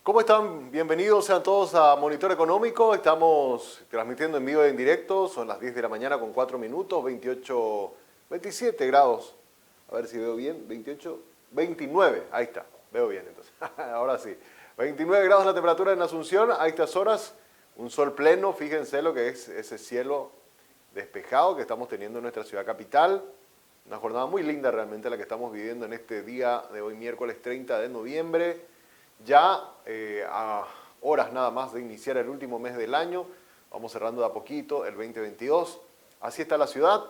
¿Cómo están? Bienvenidos sean todos a Monitor Económico. Estamos transmitiendo en vivo y en directo. Son las 10 de la mañana con 4 minutos, 27 grados. A ver si veo bien. 28, 29. Ahí está. Veo bien entonces. Ahora sí. 29 grados la temperatura en Asunción. A estas horas, un sol pleno. Fíjense lo que es ese cielo despejado que estamos teniendo en nuestra ciudad capital. Una jornada muy linda realmente la que estamos viviendo en este día de hoy, miércoles 30 de noviembre. Ya a horas nada más de iniciar el último mes del año, vamos cerrando de a poquito el 2022. Así está la ciudad.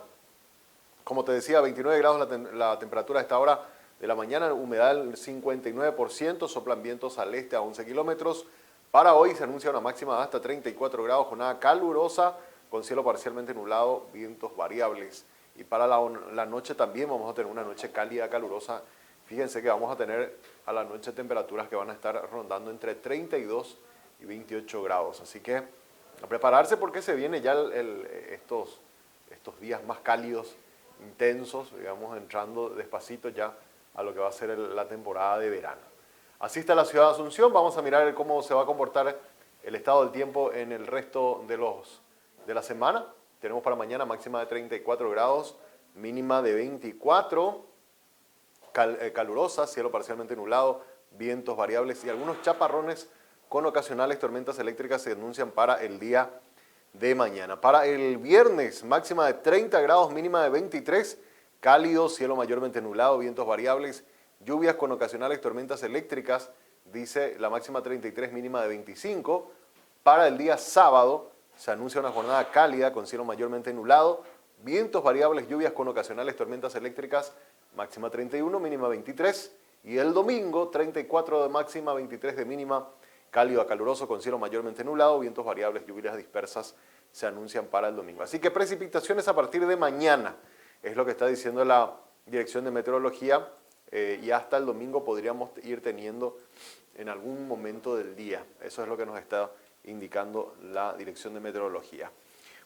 Como te decía, 29 grados la temperatura a esta hora de la mañana, humedad del 59%, soplan vientos al este a 11 kilómetros. Para hoy se anuncia una máxima de hasta 34 grados, jornada calurosa, con cielo parcialmente nublado, vientos variables. Y para la noche también vamos a tener una noche cálida, calurosa. Fíjense que vamos a tener a la noche temperaturas que van a estar rondando entre 32 y 28 grados. Así que a prepararse porque se viene ya estos días más cálidos, intensos, digamos, entrando despacito ya a lo que va a ser la temporada de verano. Así está la ciudad de Asunción. Vamos a mirar cómo se va a comportar el estado del tiempo en el resto de la semana. Tenemos para mañana máxima de 34 grados, mínima de 24, calurosa, cielo parcialmente nublado, vientos variables y algunos chaparrones con ocasionales tormentas eléctricas se anuncian para el día de mañana. Para el viernes, máxima de 30 grados, mínima de 23, cálido, cielo mayormente nublado, vientos variables, lluvias con ocasionales tormentas eléctricas, dice la máxima 33, mínima de 25. Para el día sábado se anuncia una jornada cálida con cielo mayormente nublado, vientos variables, lluvias con ocasionales tormentas eléctricas, máxima 31, mínima 23. Y el domingo, 34 de máxima, 23 de mínima, cálido a caluroso con cielo mayormente nublado, vientos variables, lluvias dispersas se anuncian para el domingo. Así que precipitaciones a partir de mañana, es lo que está diciendo la Dirección de Meteorología, y hasta el domingo podríamos ir teniendo en algún momento del día. Eso es lo que nos está indicando la Dirección de Meteorología.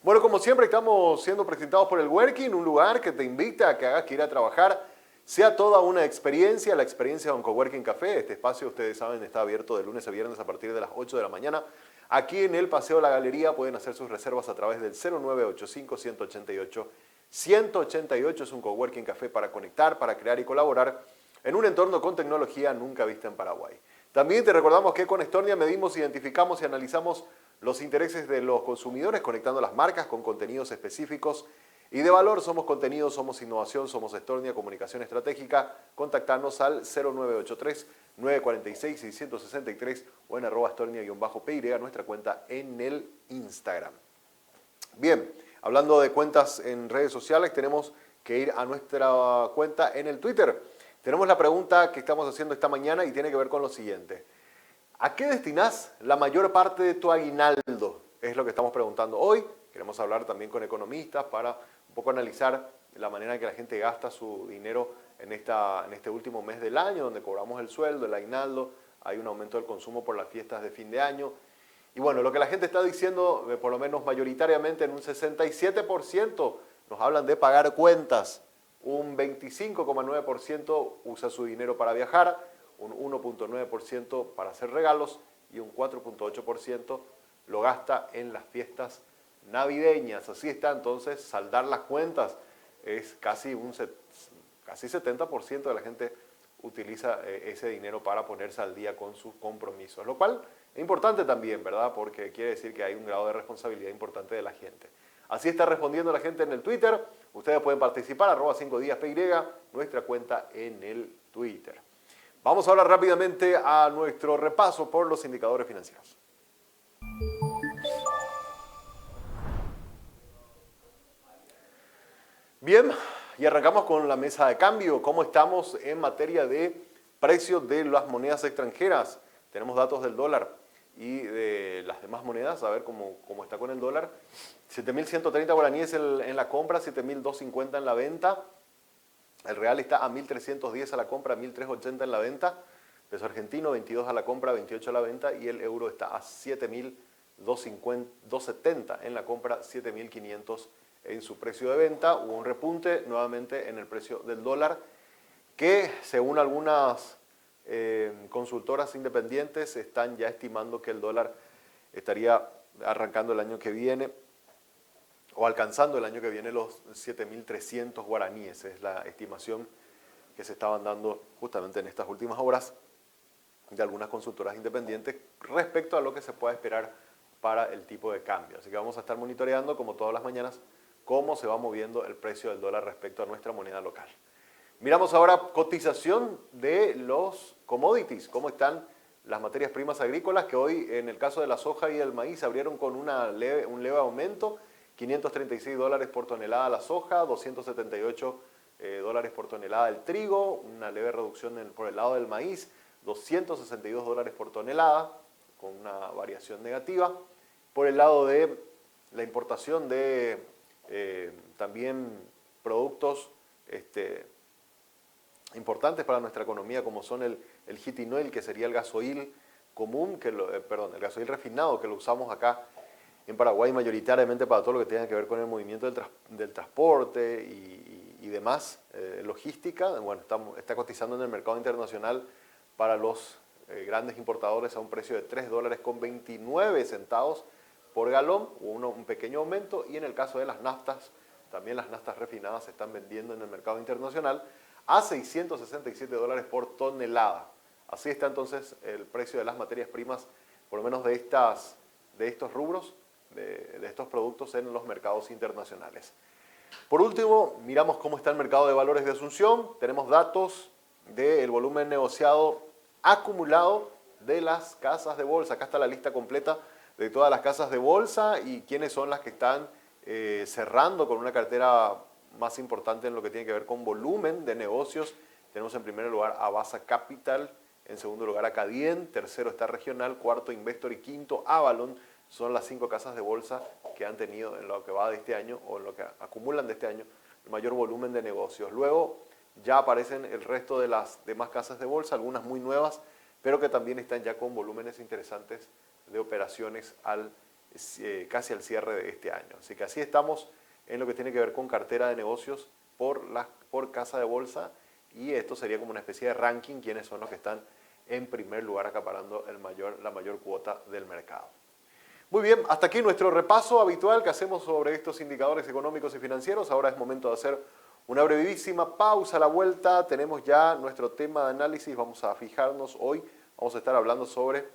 Bueno, como siempre estamos siendo presentados por el Working, un lugar que te invita a que hagas que ir a trabajar sea toda una experiencia, la experiencia de Oncoworking Café. Este espacio, ustedes saben, está abierto de lunes a viernes a partir de las 8 de la mañana. Aquí en el Paseo de la Galería pueden hacer sus reservas a través del 0985-188-188. Es un Coworking Café para conectar, para crear y colaborar en un entorno con tecnología nunca vista en Paraguay. También te recordamos que con Estornia medimos, identificamos y analizamos los intereses de los consumidores, conectando las marcas con contenidos específicos y de valor. Somos contenido, somos innovación, somos Estornia, comunicación estratégica. Contactarnos al 0983-946-663 o en @Estornia_PY, nuestra cuenta en el Instagram. Bien, hablando de cuentas en redes sociales, tenemos que ir a nuestra cuenta en el Twitter. Tenemos la pregunta que estamos haciendo esta mañana y tiene que ver con lo siguiente. ¿A qué destinás la mayor parte de tu aguinaldo? Es lo que estamos preguntando hoy. Queremos hablar también con economistas para un poco analizar la manera en que la gente gasta su dinero en este último mes del año, donde cobramos el sueldo, el aguinaldo, hay un aumento del consumo por las fiestas de fin de año. Y bueno, lo que la gente está diciendo, por lo menos mayoritariamente en un 67%, nos hablan de pagar cuentas. Un 25,9% usa su dinero para viajar, un 1,9% para hacer regalos y un 4,8% lo gasta en las fiestas navideñas. Así está, entonces, saldar las cuentas es casi 70% de la gente utiliza ese dinero para ponerse al día con sus compromisos, lo cual es importante también, ¿verdad? Porque quiere decir que hay un grado de responsabilidad importante de la gente. Así está respondiendo la gente en el Twitter. Ustedes pueden participar, @5DíasPY, nuestra cuenta en el Twitter. Vamos ahora rápidamente a nuestro repaso por los indicadores financieros. Bien, y arrancamos con la mesa de cambio. ¿Cómo estamos en materia de precios de las monedas extranjeras? Tenemos datos del dólar y de las demás monedas, a ver cómo está con el dólar. 7.130 guaraníes en la compra, 7.250 en la venta. El real está a 1.310 a la compra, 1.380 en la venta. Peso argentino, 22 a la compra, 28 a la venta. Y el euro está a 7.270 en la compra, 7.500 en su precio de venta. Hubo un repunte nuevamente en el precio del dólar que, según algunas consultoras independientes están ya estimando que el dólar estaría arrancando el año que viene o alcanzando el año que viene los 7.300 guaraníes. Es la estimación que se estaban dando justamente en estas últimas horas de algunas consultoras independientes respecto a lo que se pueda esperar para el tipo de cambio. Así que vamos a estar monitoreando, como todas las mañanas, cómo se va moviendo el precio del dólar respecto a nuestra moneda local. Miramos ahora cotización de los commodities, cómo están las materias primas agrícolas, que hoy en el caso de la soja y el maíz abrieron con un leve aumento, $536 por tonelada la soja, 278 dólares por tonelada el trigo, una leve reducción por el lado del maíz, $262 por tonelada, con una variación negativa. Por el lado de la importación de también productos importantes para nuestra economía, como son el heating oil, que sería el gasoil común, el gasoil refinado, que lo usamos acá en Paraguay mayoritariamente para todo lo que tenga que ver con el movimiento del transporte y demás, logística. Bueno, está cotizando en el mercado internacional para los grandes importadores a un precio de $3.29 por galón, un pequeño aumento, y en el caso de las naftas, también las naftas refinadas se están vendiendo en el mercado internacional a $667 por tonelada. Así está entonces el precio de las materias primas, por lo menos de estos rubros, de estos productos en los mercados internacionales. Por último, miramos cómo está el mercado de valores de Asunción. Tenemos datos del volumen negociado acumulado de las casas de bolsa. Acá está la lista completa de todas las casas de bolsa y quiénes son las que están cerrando con una cartera más importante en lo que tiene que ver con volumen de negocios. Tenemos en primer lugar a Basa Capital, en segundo lugar a Cadien, tercero está Regional, cuarto Investor y quinto Avalon. Son las 5 casas de bolsa que han tenido en lo que va de este año o en lo que acumulan de este año el mayor volumen de negocios. Luego ya aparecen el resto de las demás casas de bolsa, algunas muy nuevas, pero que también están ya con volúmenes interesantes de operaciones casi al cierre de este año. Así que así estamos en lo que tiene que ver con cartera de negocios por casa de bolsa, y esto sería como una especie de ranking, quiénes son los que están en primer lugar acaparando la mayor cuota del mercado. Muy bien, hasta aquí nuestro repaso habitual que hacemos sobre estos indicadores económicos y financieros. Ahora es momento de hacer una brevísima pausa a la vuelta. Tenemos ya nuestro tema de análisis, vamos a fijarnos hoy, vamos a estar hablando sobre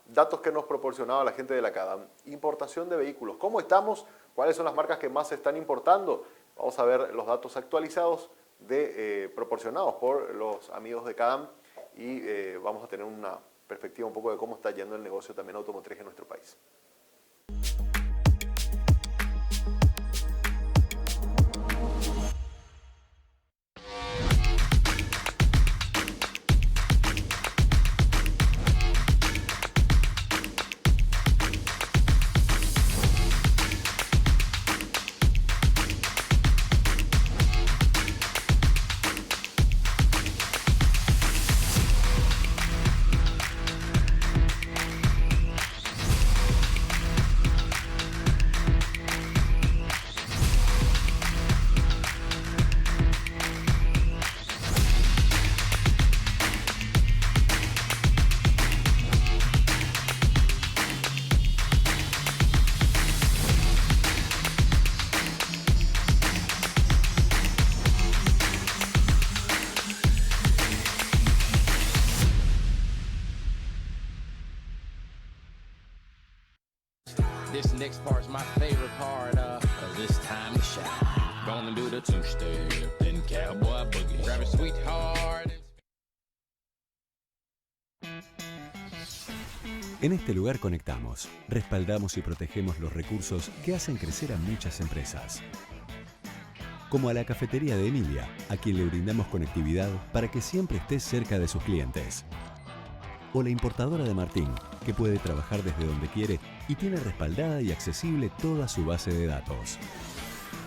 datos que nos proporcionaba la gente de la CADAM. Importación de vehículos, ¿cómo estamos? ¿Cuáles son las marcas que más se están importando? Vamos a ver los datos actualizados proporcionados por los amigos de CADAM y vamos a tener una perspectiva un poco de cómo está yendo el negocio también automotriz en nuestro país. This next part's my favorite part, cause it's time to shine. Gonna do the two-step, then cowboy boogie. Grab a sweetheart. En este lugar conectamos, respaldamos y protegemos los recursos que hacen crecer a muchas empresas. Como a la cafetería de Emilia, a quien le brindamos conectividad para que siempre esté cerca de sus clientes. O la importadora de Martín, que puede trabajar desde donde quiere y tiene respaldada y accesible toda su base de datos.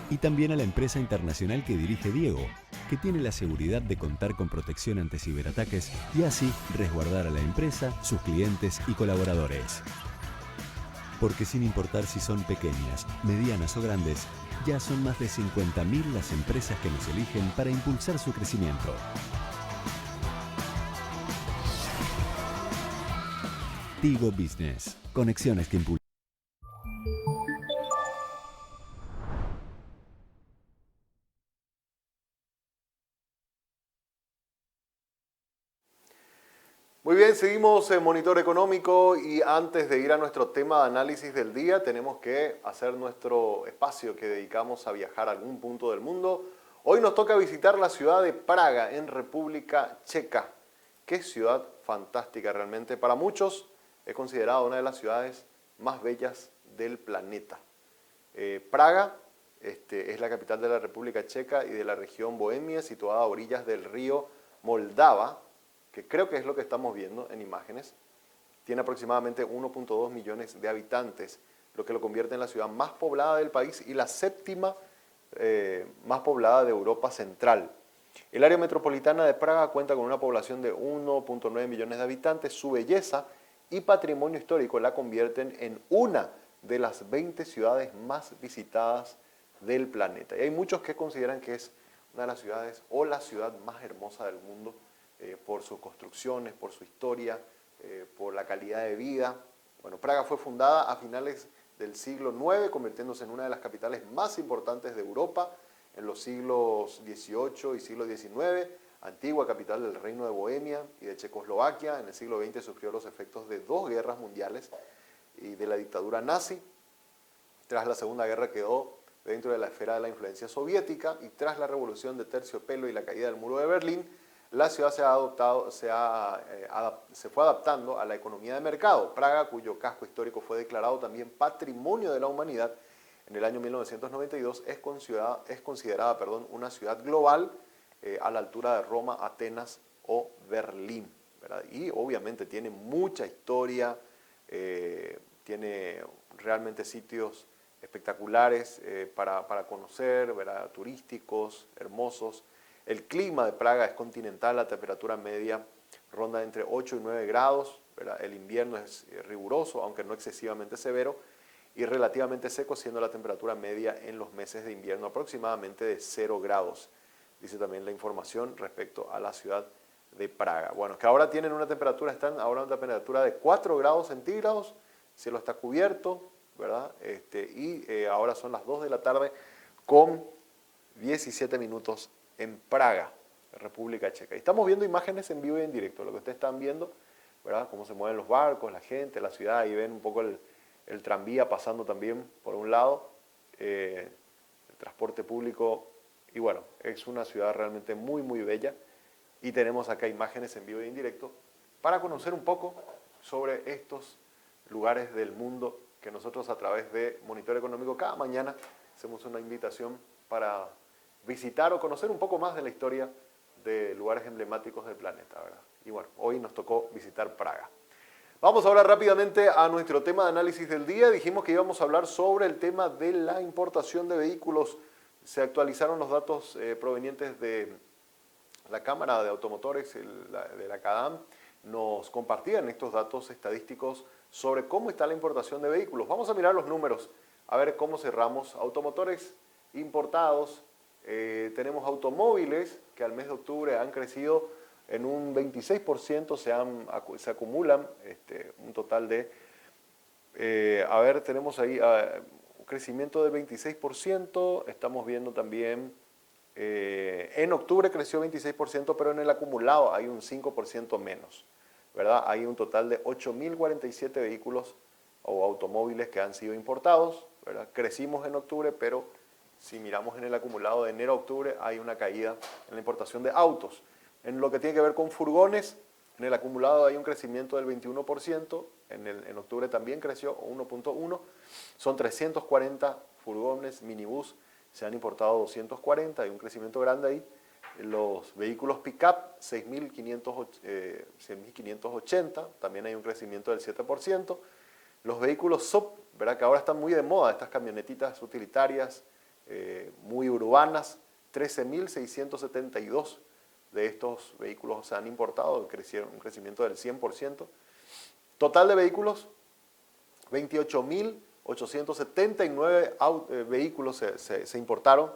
Y también a la empresa internacional que dirige Diego, que tiene la seguridad de contar con protección ante ciberataques y así resguardar a la empresa, sus clientes y colaboradores. Porque sin importar si son pequeñas, medianas o grandes, ya son más de 50.000 las empresas que nos eligen para impulsar su crecimiento. Tigo Business. Conexiones que impulsan. Muy bien, seguimos en Monitor Económico y antes de ir a nuestro tema de análisis del día, tenemos que hacer nuestro espacio que dedicamos a viajar a algún punto del mundo. Hoy nos toca visitar la ciudad de Praga, en República Checa. Qué ciudad fantástica realmente. Para muchos es considerada una de las ciudades más bellas del planeta. Praga es la capital de la República Checa y de la región Bohemia, situada a orillas del río Moldava, que creo que es lo que estamos viendo en imágenes. Tiene aproximadamente 1.2 millones de habitantes, lo que lo convierte en la ciudad más poblada del país y la séptima más poblada de Europa Central. El área metropolitana de Praga cuenta con una población de 1.9 millones de habitantes. Su belleza y patrimonio histórico la convierten en una de las 20 ciudades más visitadas del planeta. Y hay muchos que consideran que es una de las ciudades o la ciudad más hermosa del mundo, por sus construcciones, por su historia, por la calidad de vida. Bueno, Praga fue fundada a finales del siglo IX, convirtiéndose en una de las capitales más importantes de Europa en los siglos XVIII y siglo XIX, antigua capital del Reino de Bohemia y de Checoslovaquia. En el siglo XX sufrió los efectos de 2 guerras mundiales y de la dictadura nazi. Tras la Segunda Guerra quedó dentro de la esfera de la influencia soviética y tras la revolución de terciopelo y la caída del muro de Berlín, la ciudad se fue adaptando a la economía de mercado. Praga, cuyo casco histórico fue declarado también Patrimonio de la Humanidad en el año 1992, es considerada una ciudad global a la altura de Roma, Atenas o Berlín, ¿verdad? Y obviamente tiene mucha historia, tiene realmente sitios espectaculares para conocer, ¿verdad? Turísticos, hermosos. El clima de Praga es continental, la temperatura media ronda entre 8 y 9 grados, ¿verdad? El invierno es riguroso, aunque no excesivamente severo, y relativamente seco, siendo la temperatura media en los meses de invierno aproximadamente de 0 grados. Dice también la información respecto a la ciudad de Praga. Bueno, que ahora tienen están ahora una temperatura de 4 grados centígrados, el cielo está cubierto, ¿verdad? Ahora son las 2 de la tarde con 17 minutos en Praga, República Checa. Y estamos viendo imágenes en vivo y en directo, lo que ustedes están viendo, ¿verdad? Cómo se mueven los barcos, la gente, la ciudad, y ven un poco el tranvía pasando también por un lado, el transporte público, y bueno, es una ciudad realmente muy, muy bella, y tenemos acá imágenes en vivo y en directo para conocer un poco sobre estos lugares del mundo que nosotros a través de Monitor Económico cada mañana hacemos una invitación para visitar o conocer un poco más de la historia de lugares emblemáticos del planeta, ¿verdad? Y bueno, hoy nos tocó visitar Praga. Vamos ahora rápidamente a nuestro tema de análisis del día. Dijimos que íbamos a hablar sobre el tema de la importación de vehículos. Se actualizaron los datos provenientes de la Cámara de Automotores, de la CADAM. Nos compartían estos datos estadísticos sobre cómo está la importación de vehículos. Vamos a mirar los números, a ver cómo cerramos. Automotores importados. Tenemos automóviles que al mes de octubre han crecido en un 26%, se acumulan un total de, tenemos ahí un crecimiento del 26%, estamos viendo también, en octubre creció 26%, pero en el acumulado hay un 5% menos, ¿verdad? Hay un total de 8.047 vehículos o automóviles que han sido importados, ¿verdad? Crecimos en octubre, pero si miramos en el acumulado de enero a octubre, hay una caída en la importación de autos. En lo que tiene que ver con furgones, en el acumulado hay un crecimiento del 21%, en octubre también creció 1.1%, son 340 furgones, minibús, se han importado 240, hay un crecimiento grande ahí. Los vehículos pick-up, 6.580, también hay un crecimiento del 7%. Los vehículos sub, ¿verdad? Que ahora están muy de moda, estas camionetitas utilitarias, muy urbanas, 13.672 de estos vehículos se han importado, crecieron un crecimiento del 100%. Total de vehículos, 28.879 vehículos se importaron,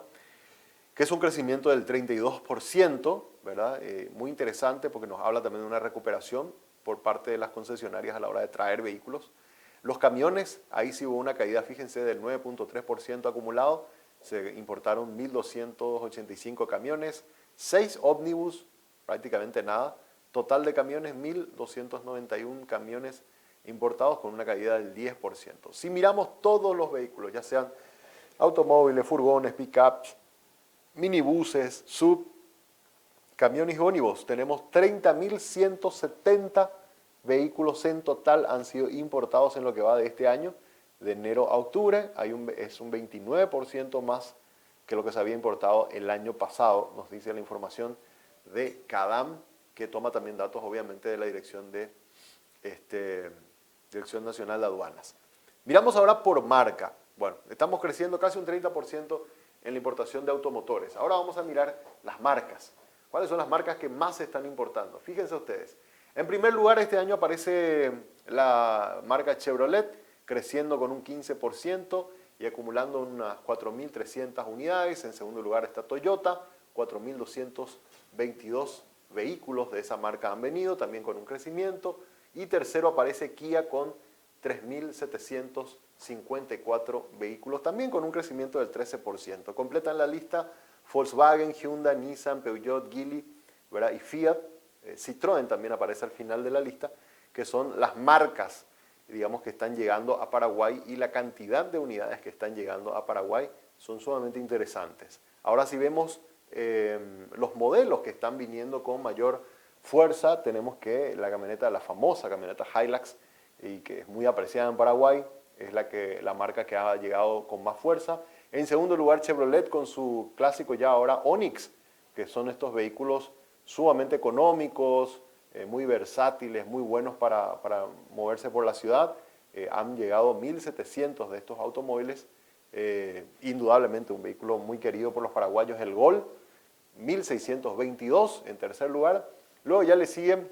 que es un crecimiento del 32%, ¿verdad? Muy interesante porque nos habla también de una recuperación por parte de las concesionarias a la hora de traer vehículos. Los camiones, ahí sí hubo una caída, fíjense, del 9.3% acumulado. Se importaron 1.285 camiones, 6 ómnibus, prácticamente nada. Total de camiones, 1.291 camiones importados con una caída del 10%. Si miramos todos los vehículos, ya sean automóviles, furgones, pick-ups, minibuses, sub, camiones y ómnibus, tenemos 30.170 vehículos en total han sido importados en lo que va de este año. De enero a octubre es un 29% más que lo que se había importado el año pasado, nos dice la información de CADAM, que toma también datos obviamente de la Dirección Nacional de Aduanas. Miramos ahora por marca. Bueno, estamos creciendo casi un 30% en la importación de automotores. Ahora vamos a mirar las marcas. ¿Cuáles son las marcas que más se están importando? Fíjense ustedes. En primer lugar, este año aparece la marca Chevrolet, creciendo con un 15% y acumulando unas 4.300 unidades. En segundo lugar está Toyota, 4.222 vehículos de esa marca han venido, también con un crecimiento. Y tercero aparece Kia con 3.754 vehículos, también con un crecimiento del 13%. Completan la lista Volkswagen, Hyundai, Nissan, Peugeot, Geely, ¿verdad? Y Fiat. Citroën también aparece al final de la lista, que son las marcas, digamos, que están llegando a Paraguay, y la cantidad de unidades que están llegando a Paraguay son sumamente interesantes. Ahora, si vemos los modelos que están viniendo con mayor fuerza, tenemos que la famosa camioneta Hilux, y que es muy apreciada en Paraguay, es la marca que ha llegado con más fuerza. En segundo lugar, Chevrolet con su clásico ya ahora Onix, que son estos vehículos sumamente económicos, muy versátiles, muy buenos para moverse por la ciudad. Han llegado 1.700 de estos automóviles. Indudablemente un vehículo muy querido por los paraguayos, el Gol, 1.622 en tercer lugar. Luego ya le siguen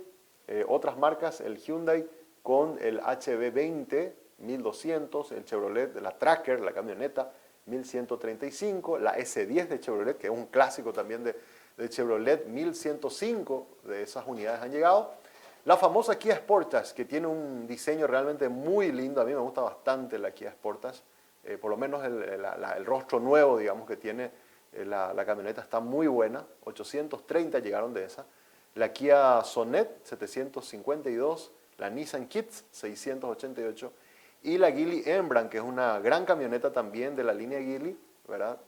otras marcas, el Hyundai con el HB20, 1.200, el Chevrolet, la Tracker, la camioneta, 1.135, la S10 de Chevrolet, que es un clásico también de Chevrolet, 1.105 de esas unidades han llegado. La famosa Kia Sportage, que tiene un diseño realmente muy lindo, a mí me gusta bastante la Kia Sportage, por lo menos el rostro nuevo, digamos, que tiene la camioneta está muy buena, 830 llegaron de esa. La Kia Sonet, 752, la Nissan Kicks, 688, y la Geely Embraer, que es una gran camioneta también de la línea Geely, ¿verdad?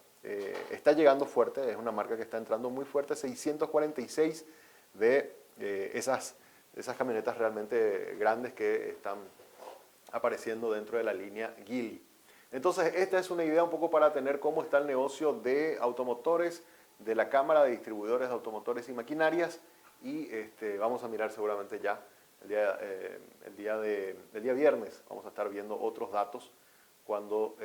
Está llegando fuerte, es una marca que está entrando muy fuerte, 646 de esas camionetas realmente grandes que están apareciendo dentro de la línea Geely. Entonces, esta es una idea un poco para tener cómo está el negocio de automotores, de la Cámara de Distribuidores de Automotores y Maquinarias, y vamos a mirar seguramente ya el día viernes, vamos a estar viendo otros datos cuando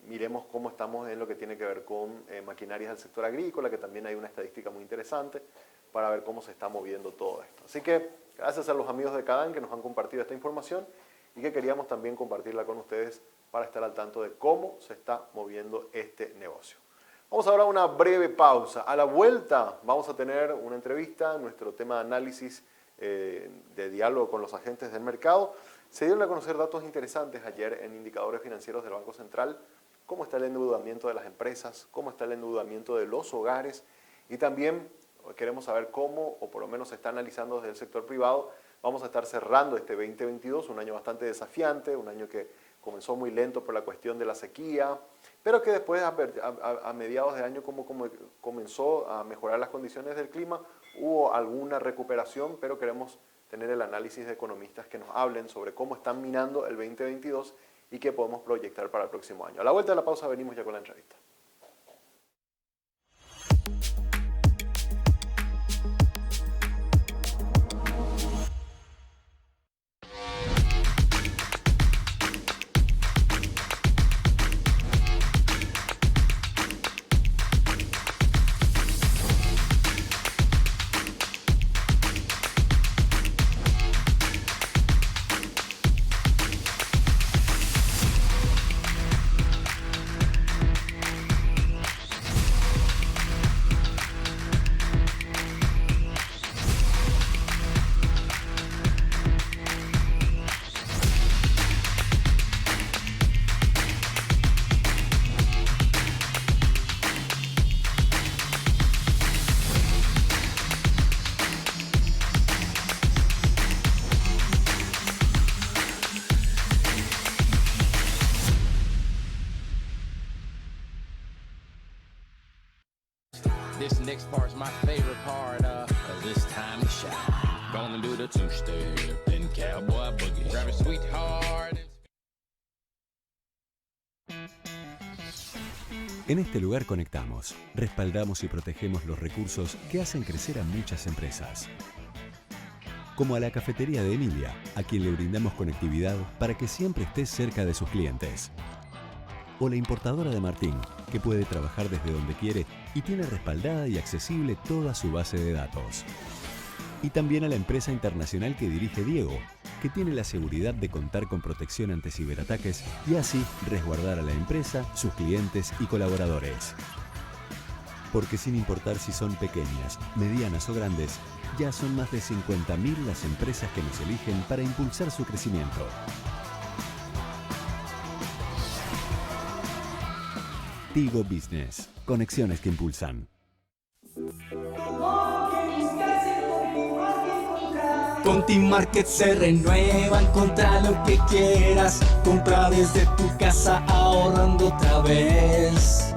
miremos cómo estamos en lo que tiene que ver con maquinarias del sector agrícola, que también hay una estadística muy interesante para ver cómo se está moviendo todo esto. Así que gracias a los amigos de CADAM que nos han compartido esta información y que queríamos también compartirla con ustedes para estar al tanto de cómo se está moviendo este negocio. Vamos ahora a una breve pausa. A la vuelta vamos a tener una entrevista, nuestro tema de análisis de diálogo con los agentes del mercado. Se dieron a conocer datos interesantes ayer en indicadores financieros del Banco Central, cómo está el endeudamiento de las empresas, cómo está el endeudamiento de los hogares, y también queremos saber cómo, o por lo menos se está analizando desde el sector privado, vamos a estar cerrando este 2022, un año bastante desafiante, un año que comenzó muy lento por la cuestión de la sequía, pero que después a mediados de año como comenzó a mejorar las condiciones del clima, hubo alguna recuperación, pero queremos tener el análisis de economistas que nos hablen sobre cómo están minando el 2022 y qué podemos proyectar para el próximo año. A la vuelta de la pausa venimos ya con la entrevista. This next part's my favorite part, cause it's time to shine. Gonna do the two-step, then cowboy boogie. Grab a sweetheart. En este lugar conectamos, respaldamos y protegemos los recursos que hacen crecer a muchas empresas. Como a la cafetería de Emilia, a quien le brindamos conectividad para que siempre esté cerca de sus clientes. O la importadora de Martín, que puede trabajar desde donde quiere y tiene respaldada y accesible toda su base de datos. Y también a la empresa internacional que dirige Diego, que tiene la seguridad de contar con protección ante ciberataques y así resguardar a la empresa, sus clientes y colaboradores. Porque sin importar si son pequeñas, medianas o grandes, ya son más de 50.000 las empresas que nos eligen para impulsar su crecimiento. Tigo Business. Conexiones que impulsan. Con Team Market se renueva, encontra lo que quieras. Compra desde tu casa ahorrando otra vez.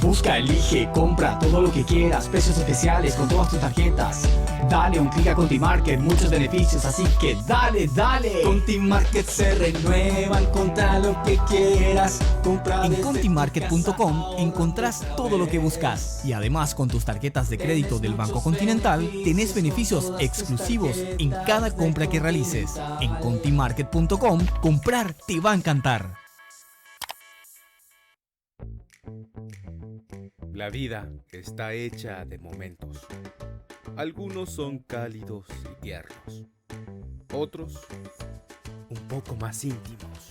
Busca, elige, compra todo lo que quieras. Precios especiales con todas tus tarjetas. Dale un clic a Conti Market, muchos beneficios, así que dale, dale. Conti Market se renueva, encontrá lo que quieras. Compra en contimarket.com encontrás todo lo que buscas. Y además con tus tarjetas de crédito del Banco Continental tenés beneficios exclusivos en cada compra que realices. En contimarket.com comprar te va a encantar. La vida está hecha de momentos. Algunos son cálidos y tiernos, otros un poco más íntimos.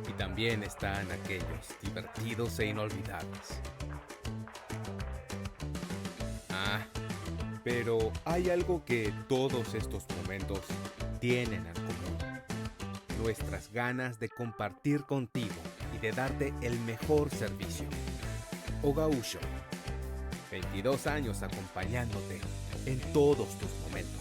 Y también están aquellos divertidos e inolvidables. Pero hay algo que todos estos momentos tienen en común. Nuestras ganas de compartir contigo y de darte el mejor servicio. Ogausho, 22 años acompañándote en todos tus momentos.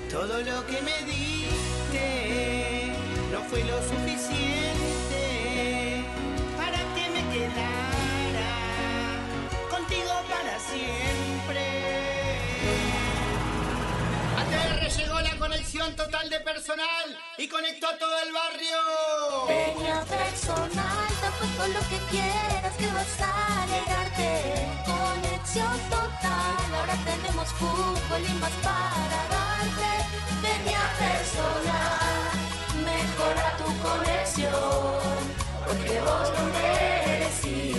Todo lo que me diste no fue lo suficiente para que me quedara contigo para siempre. ATR llegó la conexión total de personal y conectó a todo el barrio. Peña personal, tampoco lo que quieras que vas a alegrarte. Conexión total, ahora tenemos fútbol y más para darte. Peña personal, mejora tu conexión, porque vos lo merecías.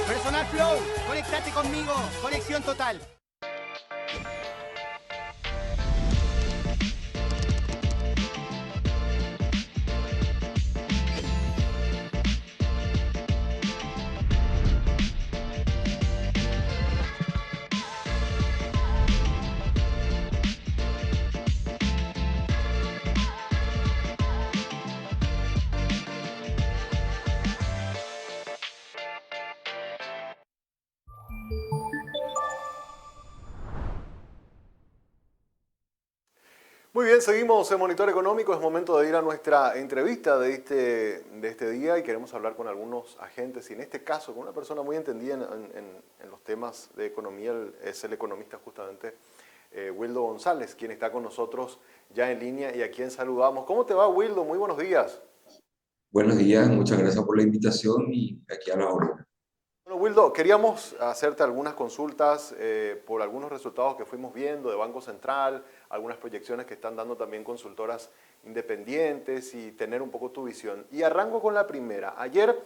Personal Flow, conectate conmigo, conexión total. Muy bien, seguimos en Monitor Económico. Es momento de ir a nuestra entrevista de este día y queremos hablar con algunos agentes y en este caso con una persona muy entendida en los temas de economía. Es el economista justamente Wildo González, quien está con nosotros ya en línea y a quien saludamos. ¿Cómo te va, Wildo? Muy buenos días. Buenos días, muchas gracias por la invitación y aquí a la hora. Bueno, Wildo, queríamos hacerte algunas consultas por algunos resultados que fuimos viendo de Banco Central, algunas proyecciones que están dando también consultoras independientes y tener un poco tu visión. Y arranco con la primera. Ayer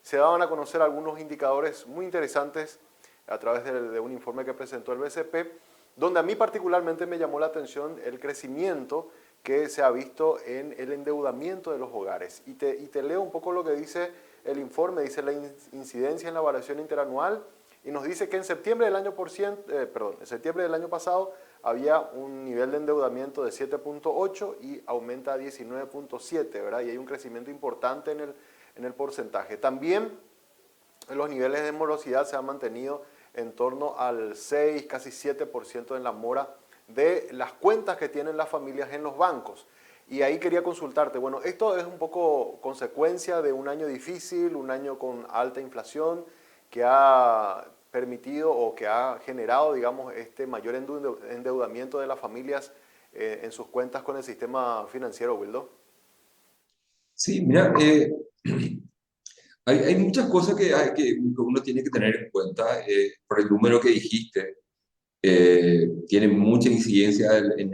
se daban a conocer algunos indicadores muy interesantes a través de un informe que presentó el BCP, donde a mí particularmente me llamó la atención el crecimiento que se ha visto en el endeudamiento de los hogares. Y te leo un poco lo que dice el informe, dice la incidencia en la variación interanual y nos dice que en septiembre del año pasado había un nivel de endeudamiento de 7.8 y aumenta a 19.7, ¿verdad? Y hay un crecimiento importante en el porcentaje. También los niveles de morosidad se han mantenido en torno al 6, casi 7% en la mora de las cuentas que tienen las familias en los bancos. Y ahí quería consultarte, bueno, esto es un poco consecuencia de un año difícil, un año con alta inflación, que ha permitido o que ha generado, digamos, este mayor endeudamiento de las familias en sus cuentas con el sistema financiero, Wildo. Sí, mira, hay muchas cosas que uno tiene que tener en cuenta. Por el número que dijiste, tiene mucha incidencia en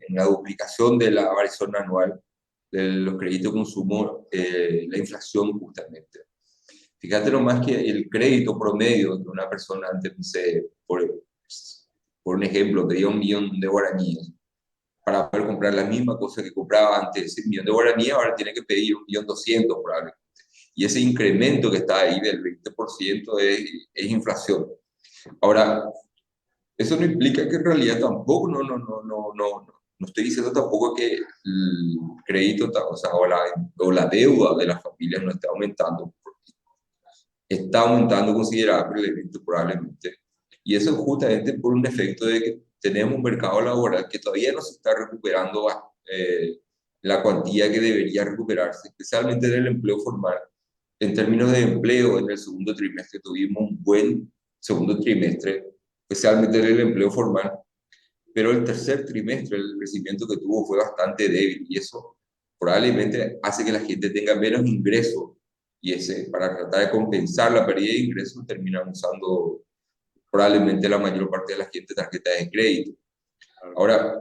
la duplicación de la variación anual de los créditos de consumo, la inflación justamente. Fíjate nomás que el crédito promedio de una persona antes, no sé, por un ejemplo, pedía 1 millón de guaraníes para poder comprar la misma cosa que compraba antes, 1 millón de guaraníes, ahora tiene que pedir 1.200.000 probablemente. Y ese incremento que está ahí del 20% es inflación. Ahora, eso no implica que en realidad tampoco, no estoy diciendo tampoco que el crédito, o sea, o la deuda de las familias no está aumentando. Está aumentando considerablemente, probablemente. Y eso es justamente por un efecto de que tenemos un mercado laboral que todavía no se está recuperando la cuantía que debería recuperarse, especialmente en el empleo formal. En términos de empleo, en el segundo trimestre tuvimos un buen segundo trimestre, especialmente en el empleo formal, pero el tercer trimestre el crecimiento que tuvo fue bastante débil y eso probablemente hace que la gente tenga menos ingresos y para tratar de compensar la pérdida de ingresos terminan usando probablemente la mayor parte de la gente tarjetas de crédito. Ahora,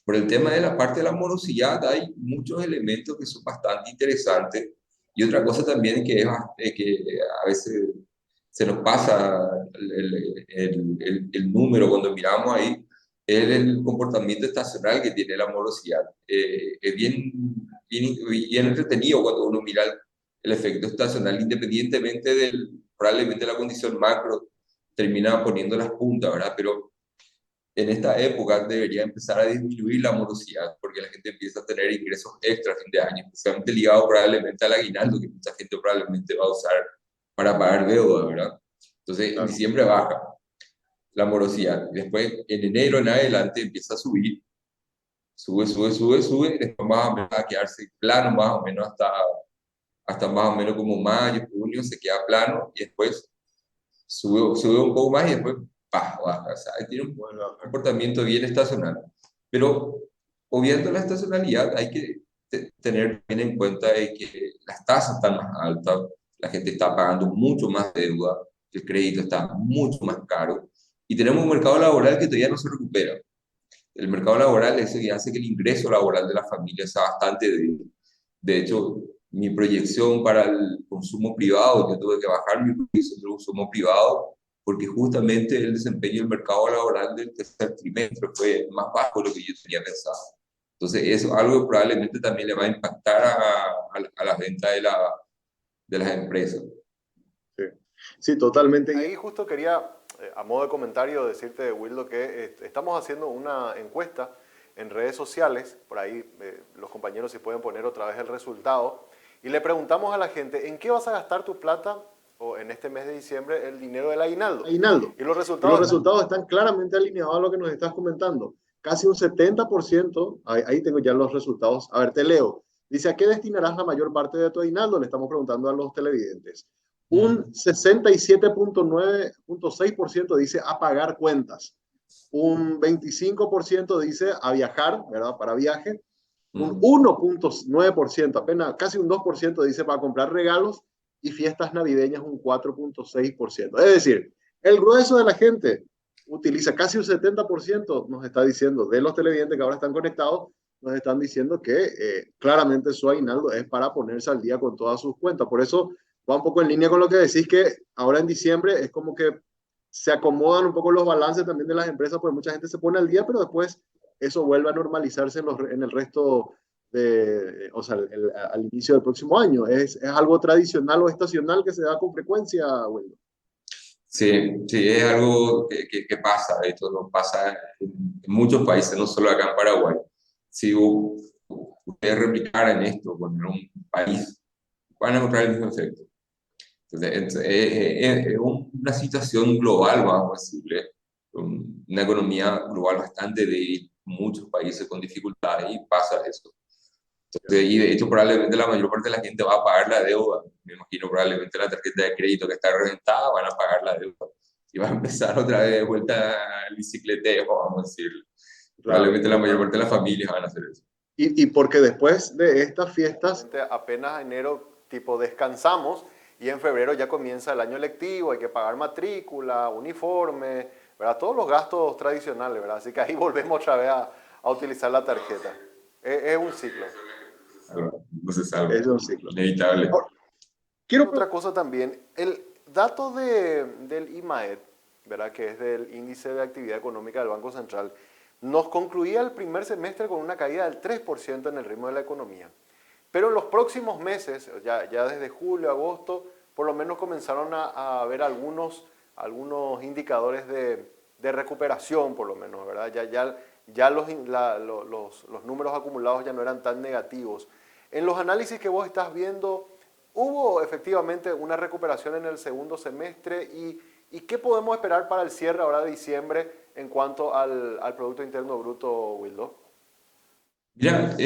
por el tema de la parte de la morosidad, hay muchos elementos que son bastante interesantes y otra cosa también que a veces se nos pasa el número cuando miramos ahí, es el comportamiento estacional que tiene la morosidad. Es bien entretenido cuando uno mira el efecto estacional, independientemente probablemente la condición macro termina poniendo las puntas, ¿verdad? Pero en esta época debería empezar a disminuir la morosidad, porque la gente empieza a tener ingresos extra a fin de año, especialmente ligado probablemente al aguinaldo, que mucha gente probablemente va a usar para pagar deuda, ¿verdad? Entonces, en diciembre baja la morosidad. Después, en enero en adelante empieza a subir, sube, y después más o menos a quedarse plano más o menos hasta más o menos como mayo, junio, se queda plano y después sube un poco más y después baja. O sea, tiene un comportamiento bien estacional. Pero, obviando la estacionalidad, hay que tener bien en cuenta de que las tasas están más altas, la gente está pagando mucho más deuda, el crédito está mucho más caro y tenemos un mercado laboral que todavía no se recupera. El mercado laboral es el que hace que el ingreso laboral de la familia sea bastante débil. De hecho, mi proyección para el consumo privado, yo tuve que bajar mi proyección del consumo privado porque justamente el desempeño del mercado laboral del tercer trimestre fue más bajo de lo que yo tenía pensado. Entonces, eso es algo que probablemente también le va a impactar a la venta de las empresas. Sí, totalmente. Ahí justo quería, a modo de comentario, decirte, Wildo, que estamos haciendo una encuesta en redes sociales, por ahí los compañeros se pueden poner otra vez el resultado, y le preguntamos a la gente, ¿en qué vas a gastar tu plata o en este mes de diciembre el dinero del aguinaldo? Y los resultados están claramente alineados a lo que nos estás comentando. Casi un 70%, ahí tengo ya los resultados. A ver, te leo. Dice, ¿a qué destinarás la mayor parte de tu aguinaldo? Le estamos preguntando a los televidentes. Un 67.6% dice a pagar cuentas. Un 25% dice a viajar, ¿verdad? Para viaje. Un 1.9%, apenas casi un 2% dice para comprar regalos y fiestas navideñas un 4.6%. Es decir, el grueso de la gente utiliza casi un 70%, nos está diciendo, de los televidentes que ahora están conectados, nos están diciendo que claramente su aguinaldo es para ponerse al día con todas sus cuentas. Por eso va un poco en línea con lo que decís, que ahora en diciembre es como que se acomodan un poco los balances también de las empresas, porque mucha gente se pone al día, pero después eso vuelve a normalizarse en el resto o sea, al inicio del próximo año. ¿Es algo tradicional o estacional que se da con frecuencia, Wildo? Sí, es algo que pasa, esto no pasa en muchos países, no solo acá en Paraguay. Si ustedes replicaran esto con un país, van a encontrar el mismo efecto. Entonces, es una situación global, vamos a decirle, una economía global bastante débil, muchos países con dificultades y pasa eso. Entonces, y de hecho probablemente la mayor parte de la gente va a pagar la deuda. Me imagino probablemente la tarjeta de crédito que está reventada van a pagar la deuda. Y va a empezar otra vez de vuelta al bicicleteo, vamos a decir. Probablemente la mayor parte de las familias van a hacer eso. Y porque después de estas fiestas, apenas enero tipo descansamos y en febrero ya comienza el año lectivo, hay que pagar matrícula, uniforme, ¿verdad? Todos los gastos tradicionales, ¿verdad? Así que ahí volvemos otra vez a utilizar la tarjeta. Es un ciclo. No se sabe. Es un ciclo. Inevitable. Quiero otra cosa también. El dato del IMAED, ¿verdad? Que es del Índice de Actividad Económica del Banco Central, nos concluía el primer semestre con una caída del 3% en el ritmo de la economía. Pero en los próximos meses, ya desde julio, agosto, por lo menos comenzaron a haber algunos indicadores de recuperación, por lo menos, ¿verdad? Ya los números acumulados ya no eran tan negativos. En los análisis que vos estás viendo, ¿hubo efectivamente una recuperación en el segundo semestre? ¿Y qué podemos esperar para el cierre ahora de diciembre en cuanto al Producto Interno Bruto, Wildo? Mira,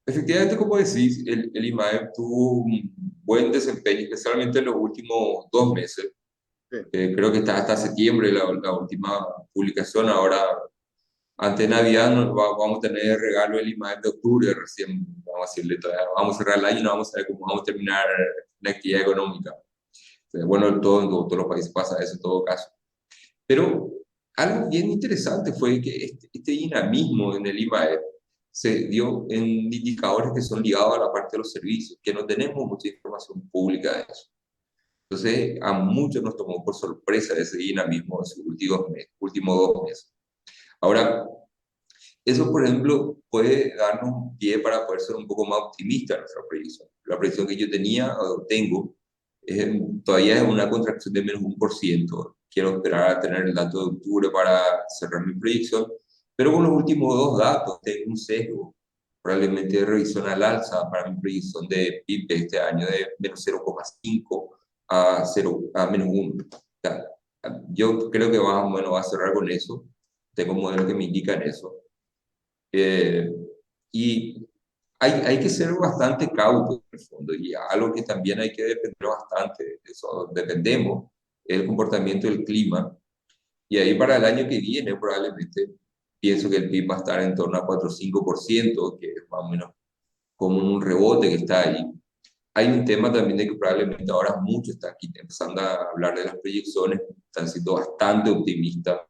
efectivamente, como decís, el IMAEF tuvo un buen desempeño, especialmente en los últimos 2 meses. Sí. Creo que está hasta septiembre la última publicación. Ahora, antes de Navidad, vamos a tener regalo el IMAEF de octubre, recién vamos a decirle, todavía vamos a cerrar el año y no vamos a ver cómo vamos a terminar la actividad económica. Bueno, en todos los países pasa eso en todo caso. Pero algo bien interesante fue que este dinamismo en el IMAEF se dio en indicadores que son ligados a la parte de los servicios, que no tenemos mucha información pública de eso. Entonces, a muchos nos tomó por sorpresa ese dinamismo de sus últimos 2 meses. Ahora, eso, por ejemplo, puede darnos un pie para poder ser un poco más optimista en nuestra proyección. La proyección que yo tenía, o tengo, todavía es una contracción de menos 1%. Quiero esperar a tener el dato de octubre para cerrar mi proyección, pero con los últimos 2 datos tengo un sesgo, probablemente de revisión al alza para mi proyección de PIB de este año de menos 0,5 a menos 1. O sea, yo creo que más o menos va a cerrar con eso. Tengo modelos que me indican eso. Y hay que ser bastante cautos en el fondo, y algo que también hay que depender bastante, de eso dependemos, es el comportamiento del clima. Y ahí para el año que viene probablemente pienso que el PIB va a estar en torno a 4 o 5%, que es más o menos como un rebote que está ahí. Hay un tema también de que probablemente ahora muchos están aquí empezando a hablar de las proyecciones, están siendo bastante optimistas.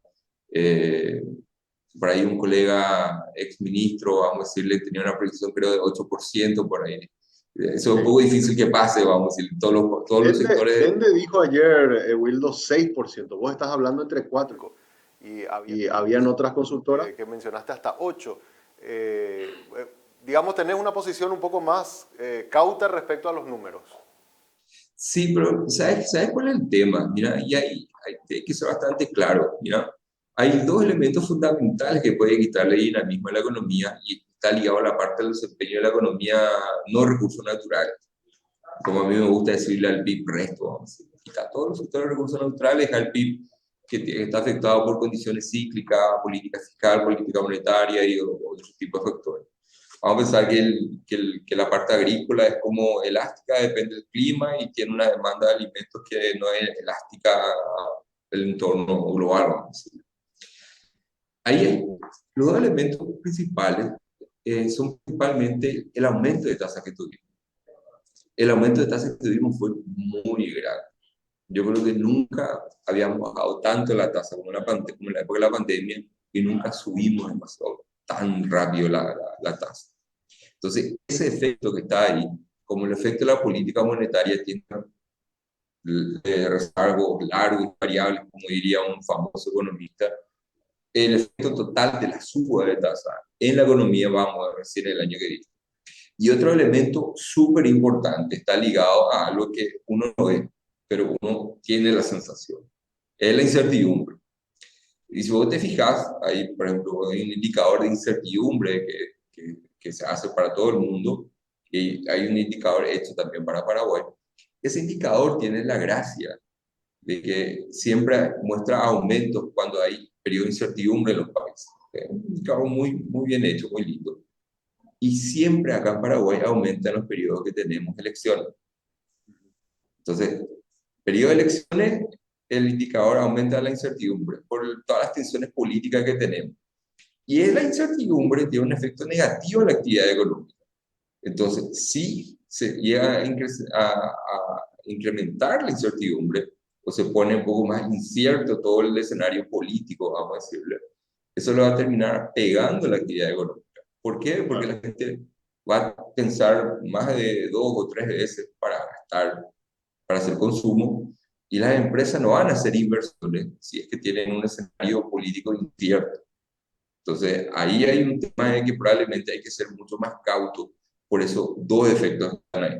Por ahí un colega ex ministro, vamos a decirle, tenía una proyección creo de 8% por ahí. Eso es un poco difícil que pase, vamos a decir, todos los sectores. Dende dijo ayer, Wildo, 6%. Vos estás hablando entre 4%. Y habían otras consultoras que mencionaste hasta 8%. Digamos, tenés una posición un poco más cauta respecto a los números. Sí, pero ¿sabes cuál es el tema? Mira, y hay que ser bastante claro. Mira, hay 2 elementos fundamentales que pueden quitarle dinamismo a la economía, y está ligado a la parte del desempeño de la economía no recursos naturales. Como a mí me gusta decirle al PIB resto, vamos a decir, quita todos los sectores de recursos naturales al PIB que está afectado por condiciones cíclicas, política fiscal, política monetaria y otros tipos de factores. Vamos a pensar que la parte agrícola es como elástica, depende del clima y tiene una demanda de alimentos que no es elástica al entorno global, vamos a decir. Ahí los 2 elementos principales son principalmente el aumento de tasas que tuvimos. El aumento de tasas que tuvimos fue muy grande. Yo creo que nunca habíamos bajado tanto la tasa como en la época de la pandemia, y nunca subimos demasiado tan rápido la tasa. Entonces, ese efecto que está ahí, como el efecto de la política monetaria tiene rezagos largos y variables, como diría un famoso economista, el efecto total de la suba de tasa en la economía vamos a ver recién el año que viene. Y otro elemento súper importante está ligado a algo que uno no ve, pero uno tiene la sensación, es la incertidumbre. Y si vos te fijas, hay, por ejemplo, hay un indicador de incertidumbre que se hace para todo el mundo, y hay un indicador hecho también para Paraguay. Ese indicador tiene la gracia de que siempre muestra aumentos cuando hay periodo de incertidumbre en los países. Un indicador muy bien hecho, muy lindo. Y siempre acá en Paraguay aumentan los periodos que tenemos elecciones. Entonces, periodo de elecciones, el indicador aumenta la incertidumbre por todas las tensiones políticas que tenemos. Y la incertidumbre tiene un efecto negativo en la actividad económica. Entonces, si se llega a incrementar la incertidumbre, o se pone un poco más incierto todo el escenario político, vamos a decirle, eso lo va a terminar pegando la actividad económica. ¿Por qué? Porque la gente va a pensar más de 2 o 3 veces para gastar, para hacer consumo, y las empresas no van a hacer inversiones si es que tienen un escenario político incierto. Entonces, ahí hay un tema de que probablemente hay que ser mucho más cauto por esos dos efectos que están ahí.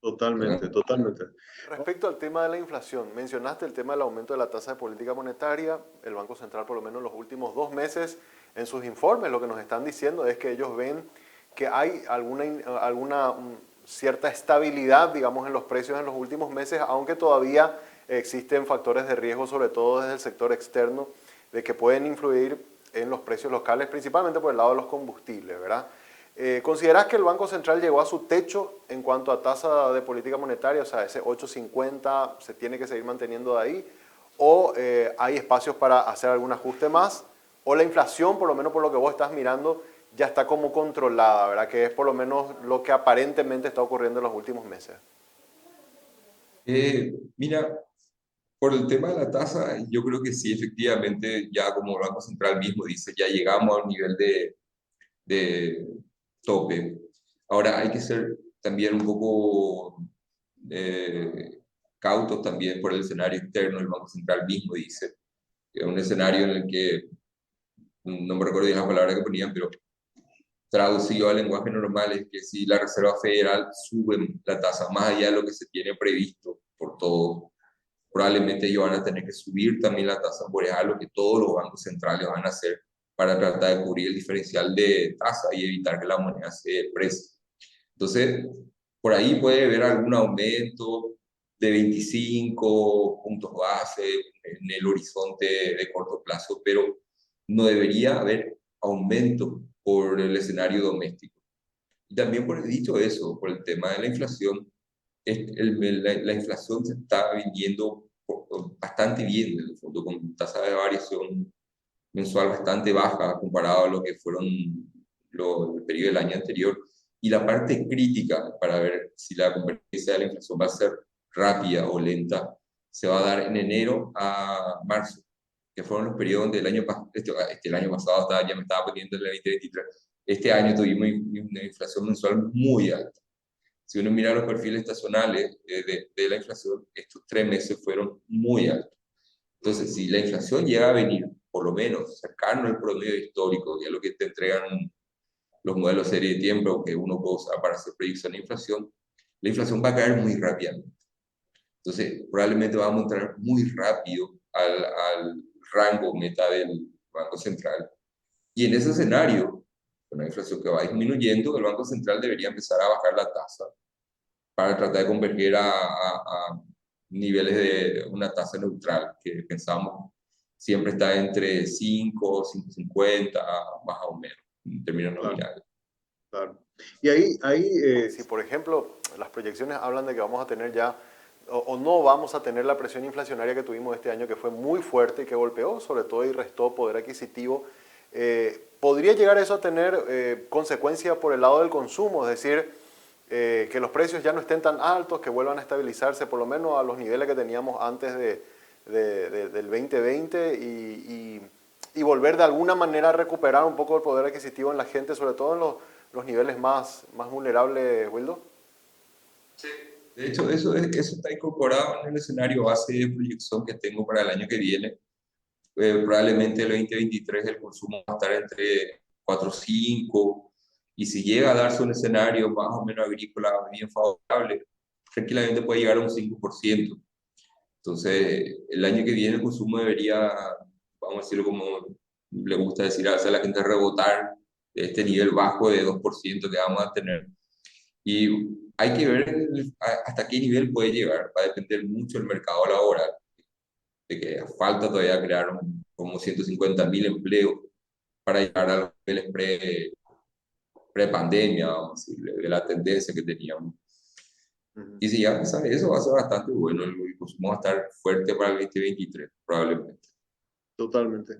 Totalmente, totalmente. Respecto al tema de la inflación, mencionaste el tema del aumento de la tasa de política monetaria. El Banco Central, por lo menos en los últimos 2 meses, en sus informes, lo que nos están diciendo es que ellos ven que hay alguna cierta estabilidad, digamos, en los precios en los últimos meses, aunque todavía existen factores de riesgo, sobre todo desde el sector externo, de que pueden influir en los precios locales, principalmente por el lado de los combustibles, ¿verdad? ¿Considerás que el Banco Central llegó a su techo en cuanto a tasa de política monetaria? O sea, ese 8,50 se tiene que seguir manteniendo de ahí, o hay espacios para hacer algún ajuste más, o la inflación, por lo menos por lo que vos estás mirando, ya está como controlada, ¿verdad? Que es por lo menos lo que aparentemente está ocurriendo en los últimos meses. Mira, por el tema de la tasa, yo creo que sí, efectivamente, ya como el Banco Central mismo dice, ya llegamos a un nivel de tope. Ahora hay que ser también un poco cautos también por el escenario externo. El Banco Central mismo dice que es un escenario en el que, no me recuerdo bien las palabras que ponían, pero traducido al lenguaje normal es que si la Reserva Federal sube la tasa más allá de lo que se tiene previsto por todo, probablemente ellos van a tener que subir también la tasa, por eso es algo que todos los bancos centrales van a hacer para tratar de cubrir el diferencial de tasa y evitar que la moneda se deprecie. Entonces, por ahí puede haber algún aumento de 25 puntos base en el horizonte de corto plazo, pero no debería haber aumento por el escenario doméstico. Y también por dicho eso, por el tema de la inflación, la inflación se está viniendo bastante bien, en el fondo, con tasa de variación mensual bastante baja comparado a lo que fueron el periodo del año anterior. Y la parte crítica para ver si la convergencia de la inflación va a ser rápida o lenta se va a dar en enero a marzo, que fueron los periodos donde el año pasado ya me estaba poniendo en el 2023. Este año tuvimos una inflación mensual muy alta. Si uno mira los perfiles estacionales de la inflación, estos 3 meses fueron muy altos. Entonces, si la inflación llega a venir, por lo menos, cercano al promedio histórico, que es lo que te entregan los modelos serie de tiempo que uno puede usar para hacer predicción de inflación, la inflación va a caer muy rápidamente. Entonces, probablemente vamos a entrar muy rápido al rango meta del Banco Central. Y en ese escenario, con la inflación que va disminuyendo, el Banco Central debería empezar a bajar la tasa para tratar de converger a niveles de una tasa neutral, que pensamos siempre está entre 5, 5,50, más o menos, en términos nominales. Claro. Y ahí si por ejemplo las proyecciones hablan de que vamos a tener ya, o no vamos a tener la presión inflacionaria que tuvimos este año, que fue muy fuerte y que golpeó sobre todo y restó poder adquisitivo, ¿podría llegar eso a tener consecuencias por el lado del consumo? Es decir, que los precios ya no estén tan altos, que vuelvan a estabilizarse por lo menos a los niveles que teníamos antes del 2020 y volver de alguna manera a recuperar un poco el poder adquisitivo en la gente, sobre todo en los niveles más vulnerables, Wildo. Sí, de hecho eso está incorporado en el escenario base de proyección que tengo para el año que viene. Probablemente el 2023 el consumo va a estar entre 4,5, y si llega a darse un escenario más o menos agrícola bien favorable, tranquilamente puede llegar a un 5%. Entonces, el año que viene el consumo debería, vamos a decirlo como le gusta decir a la gente, rebotar de este nivel bajo de 2% que vamos a tener. Y hay que ver hasta qué nivel puede llegar, va a depender mucho del mercado laboral, de que falta todavía crear un como 150.000 empleos para llegar a los niveles pre-pandemia, vamos a decir, de la tendencia que teníamos. Y si ya pasa eso, va a ser bastante bueno. El consumo va a estar fuerte para el 2023, probablemente. Totalmente.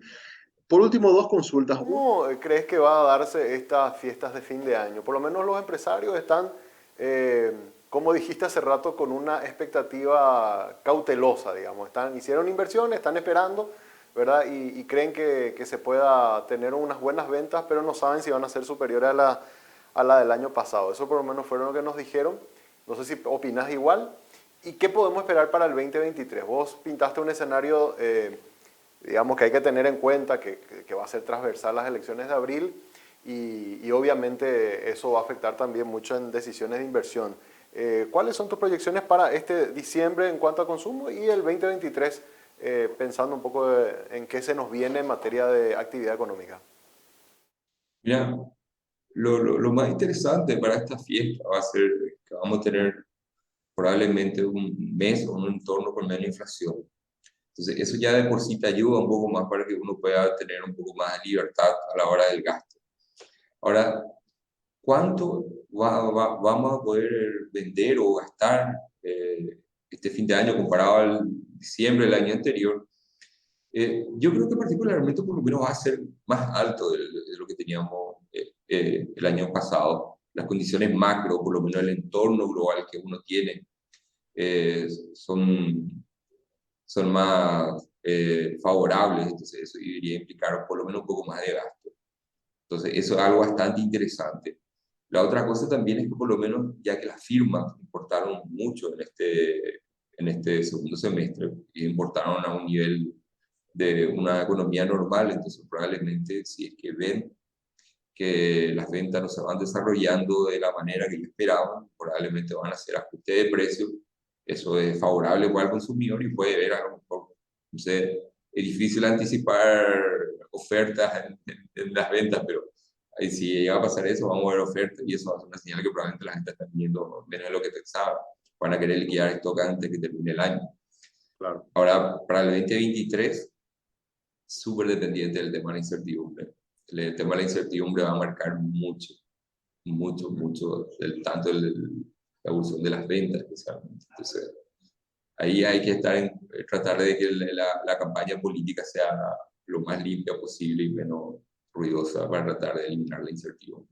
Por último, dos consultas. ¿Cómo crees que va a darse estas fiestas de fin de año? Por lo menos los empresarios están, como dijiste hace rato, con una expectativa cautelosa, digamos. Hicieron inversiones, están esperando, ¿verdad? Y creen que se pueda tener unas buenas ventas, pero no saben si van a ser superiores a la del año pasado. Eso por lo menos fueron lo que nos dijeron. No sé si opinas igual. ¿Y qué podemos esperar para el 2023? Vos pintaste un escenario, digamos, que hay que tener en cuenta que va a ser transversal las elecciones de abril y obviamente eso va a afectar también mucho en decisiones de inversión. ¿Cuáles son tus proyecciones para este diciembre en cuanto a consumo y el 2023, pensando un poco en qué se nos viene en materia de actividad económica? Mira, lo más interesante para esta fiesta va a ser que vamos a tener probablemente un mes o un entorno con menos inflación. Entonces, eso ya de por sí te ayuda un poco más para que uno pueda tener un poco más de libertad a la hora del gasto. Ahora, ¿cuánto vamos a poder vender o gastar este fin de año comparado al diciembre del año anterior? Yo creo que particularmente por lo menos va a ser más alto de lo que teníamos el año pasado. Las condiciones macro, por lo menos el entorno global que uno tiene, son más favorables, entonces eso debería implicar por lo menos un poco más de gasto. Entonces eso es algo bastante interesante. La otra cosa también es que por lo menos, ya que las firmas importaron mucho en este segundo semestre, y importaron a un nivel de una economía normal, entonces probablemente si es que ven que las ventas no se van desarrollando de la manera que ellos esperaban, probablemente van a hacer ajustes de precios. Eso es favorable para el consumidor y puede ver a lo mejor, no sé, es difícil anticipar ofertas en las ventas, pero ahí si llega a pasar eso, vamos a ver ofertas y eso va a ser una señal que probablemente la gente está viendo menos de lo que pensaba. Van a querer liquidar stock antes que termine el año. Claro. Ahora, para el 2023, súper dependiente del tema de la incertidumbre. El tema de la incertidumbre va a marcar mucho, tanto la evolución de las ventas, especialmente. Entonces, ahí hay que tratar de que la campaña política sea lo más limpia posible y menos ruidosa para tratar de eliminar la incertidumbre.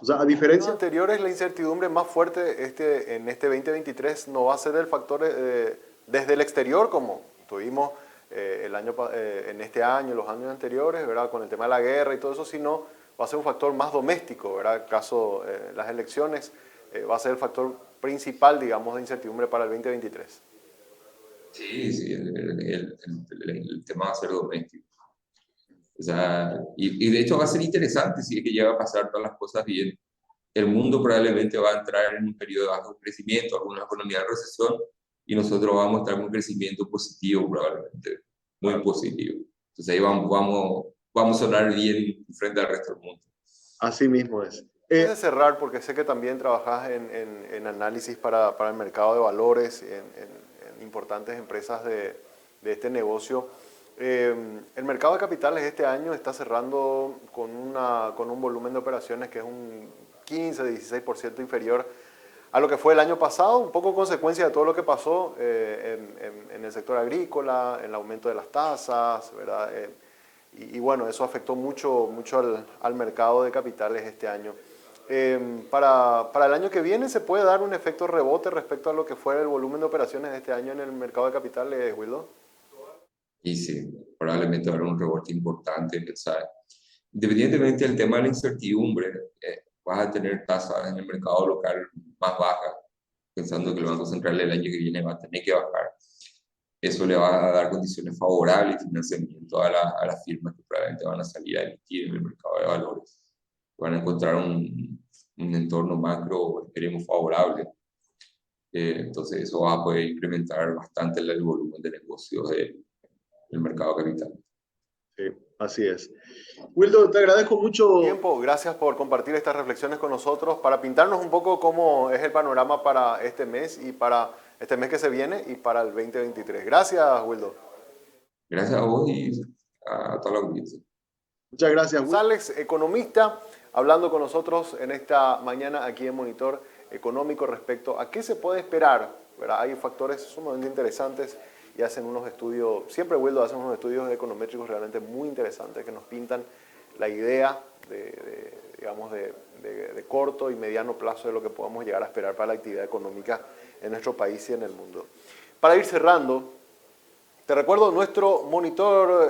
O sea, a diferencia de anteriores, la incertidumbre más fuerte en este 2023 no va a ser el factor desde el exterior, como tuvimos en este año, los años anteriores, ¿verdad? Con el tema de la guerra y todo eso, sino va a ser un factor más doméstico, ¿verdad? Caso las elecciones, va a ser el factor principal, digamos, de incertidumbre para el 2023. Sí, el tema va a ser doméstico. O sea, y de hecho va a ser interesante si es que llega a pasar todas las cosas bien. El mundo probablemente va a entrar en un periodo de bajo crecimiento, algunas economías de recesión, y nosotros vamos a estar en un crecimiento positivo probablemente, muy positivo. Entonces ahí vamos a sonar bien frente al resto del mundo. Así mismo es. Antes de cerrar, porque sé que también trabajas en análisis para el mercado de valores, en importantes empresas de este negocio. El mercado de capitales este año está cerrando con un volumen de operaciones que es un 15-16% inferior a lo que fue el año pasado, un poco consecuencia de todo lo que pasó en el sector agrícola, el aumento de las tasas, ¿verdad? Y bueno, eso afectó mucho al mercado de capitales este año. Para el año que viene, ¿se puede dar un efecto rebote respecto a lo que fue el volumen de operaciones de este año en el mercado de capitales, Wildo? Y sí, probablemente habrá un rebote importante, ¿sabes? Independientemente del tema de la incertidumbre, vas a tener tasas en el mercado local más bajas, pensando que el Banco Central el año que viene va a tener que bajar. Eso le va a dar condiciones favorables y financiamiento a las firmas que probablemente van a salir a emitir en el mercado de valores. Van a encontrar un entorno macro, esperemos, favorable. Entonces eso va a poder incrementar bastante el volumen de negocios del mercado capital. Sí, así es. Wildo, te agradezco mucho tiempo. Gracias por compartir estas reflexiones con nosotros para pintarnos un poco cómo es el panorama para este mes y para este mes que se viene y para el 2023. Gracias, Wildo. Gracias a vos y a toda la audiencia. Muchas gracias, González, economista, hablando con nosotros en esta mañana aquí en Monitor Económico respecto a qué se puede esperar, ¿verdad? Hay factores sumamente interesantes y hacen unos estudios, siempre Wildo hace unos estudios econométricos realmente muy interesantes que nos pintan la idea digamos, de corto y mediano plazo de lo que podamos llegar a esperar para la actividad económica en nuestro país y en el mundo. Para ir cerrando, te recuerdo nuestro monitor,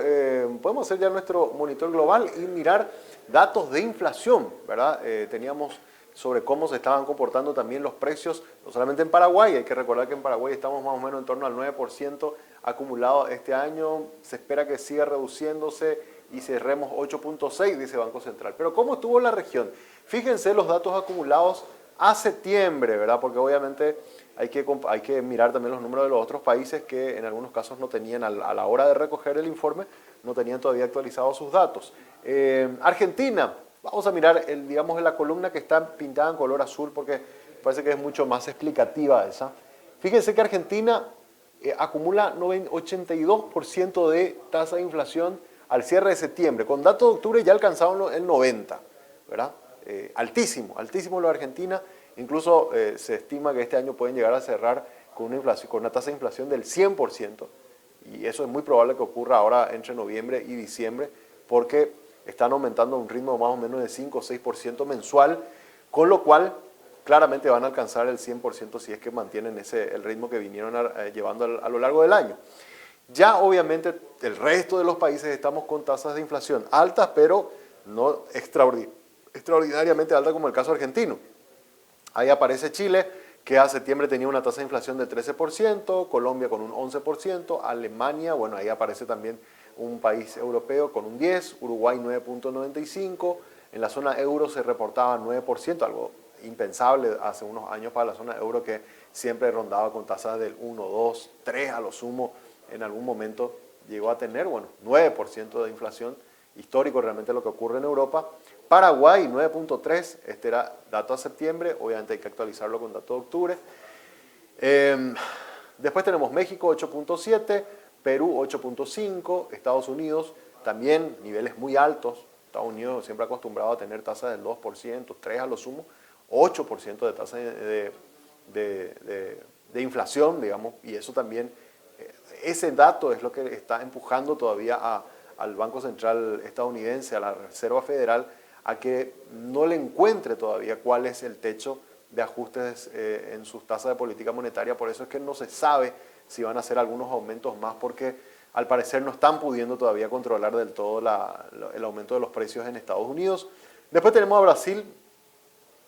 podemos hacer ya nuestro monitor global y mirar datos de inflación, ¿verdad? Teníamos sobre cómo se estaban comportando también los precios, no solamente en Paraguay, hay que recordar que en Paraguay estamos más o menos en torno al 9% acumulado este año, se espera que siga reduciéndose y cerremos 8.6, dice Banco Central. Pero ¿cómo estuvo la región? Fíjense los datos acumulados a septiembre, ¿verdad? Porque obviamente hay que mirar también los números de los otros países que en algunos casos no tenían, a la hora de recoger el informe, no tenían todavía actualizados sus datos. Argentina, vamos a mirar, digamos, en la columna que está pintada en color azul porque parece que es mucho más explicativa esa. Fíjense que Argentina acumula 82% de tasa de inflación al cierre de septiembre. Con datos de octubre ya alcanzaron el 90%, ¿verdad? Altísimo lo de Argentina. Incluso se estima que este año pueden llegar a cerrar con una tasa de inflación del 100%. Y eso es muy probable que ocurra ahora entre noviembre y diciembre porque están aumentando a un ritmo más o menos de 5 o 6% mensual, con lo cual claramente van a alcanzar el 100% si es que mantienen el ritmo que vinieron llevando a lo largo del año. Ya obviamente el resto de los países estamos con tasas de inflación altas, pero no extraordinariamente altas como el caso argentino. Ahí aparece Chile, que a septiembre tenía una tasa de inflación del 13%, Colombia con un 11%, Alemania, bueno, ahí aparece también un país europeo con un 10%, Uruguay 9.95%, en la zona euro se reportaba 9%, algo impensable hace unos años para la zona euro que siempre rondaba con tasas del 1, 2, 3 a lo sumo. En algún momento llegó a tener, 9% de inflación, histórico realmente lo que ocurre en Europa. Paraguay 9.3, este era dato a septiembre, obviamente hay que actualizarlo con dato de octubre. Después tenemos México 8.7, Perú 8.5, Estados Unidos también niveles muy altos. Estados Unidos siempre acostumbrado a tener tasas del 2%, 3 a lo sumo, 8% de tasa de inflación, digamos, y eso también, ese dato es lo que está empujando todavía al Banco Central estadounidense, a la Reserva Federal, a que no le encuentre todavía cuál es el techo de ajustes en sus tasas de política monetaria. Por eso es que no se sabe si van a hacer algunos aumentos más, porque al parecer no están pudiendo todavía controlar del todo el aumento de los precios en Estados Unidos. Después tenemos a Brasil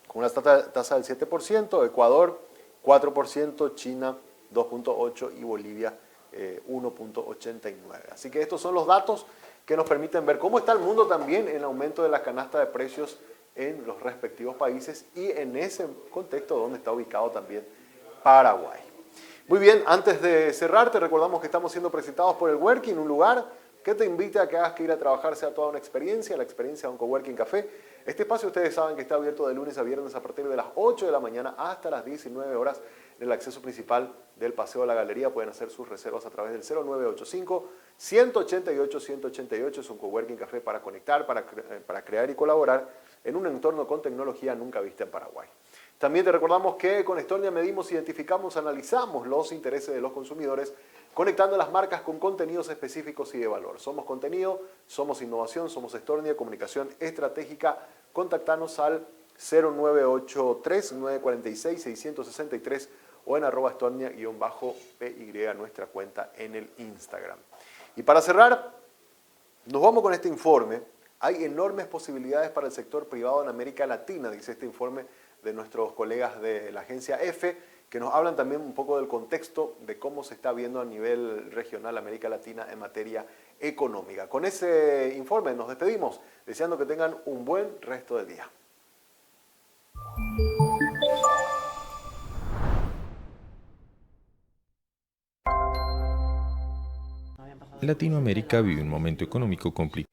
con una tasa del 7%, Ecuador 4%, China 2.8% y Bolivia 1.89%. Así que estos son los datos que nos permiten ver cómo está el mundo también en aumento de la canasta de precios en los respectivos países y en ese contexto donde está ubicado también Paraguay. Muy bien, antes de cerrar te recordamos que estamos siendo presentados por el Working, un lugar que te invita a que hagas que ir a trabajar sea toda una experiencia, la experiencia de un Coworking Café. Este espacio ustedes saben que está abierto de lunes a viernes a partir de las 8 de la mañana hasta las 19 horas en el acceso principal del Paseo de la Galería. Pueden hacer sus reservas a través del 0985-188-188. Es un Coworking Café para conectar, para crear y colaborar en un entorno con tecnología nunca vista en Paraguay. También te recordamos que con Estornia medimos, identificamos, analizamos los intereses de los consumidores, conectando las marcas con contenidos específicos y de valor. Somos contenido, somos innovación, somos Estornia, comunicación estratégica. Contactanos al 0983-946-663 o en @Estornia_PY, nuestra cuenta en el Instagram. Y para cerrar, nos vamos con este informe. Hay enormes posibilidades para el sector privado en América Latina, dice este informe de nuestros colegas de la agencia EFE, que nos hablan también un poco del contexto de cómo se está viendo a nivel regional América Latina en materia económica. Con ese informe nos despedimos, deseando que tengan un buen resto de día. Latinoamérica vive un momento económico complicado.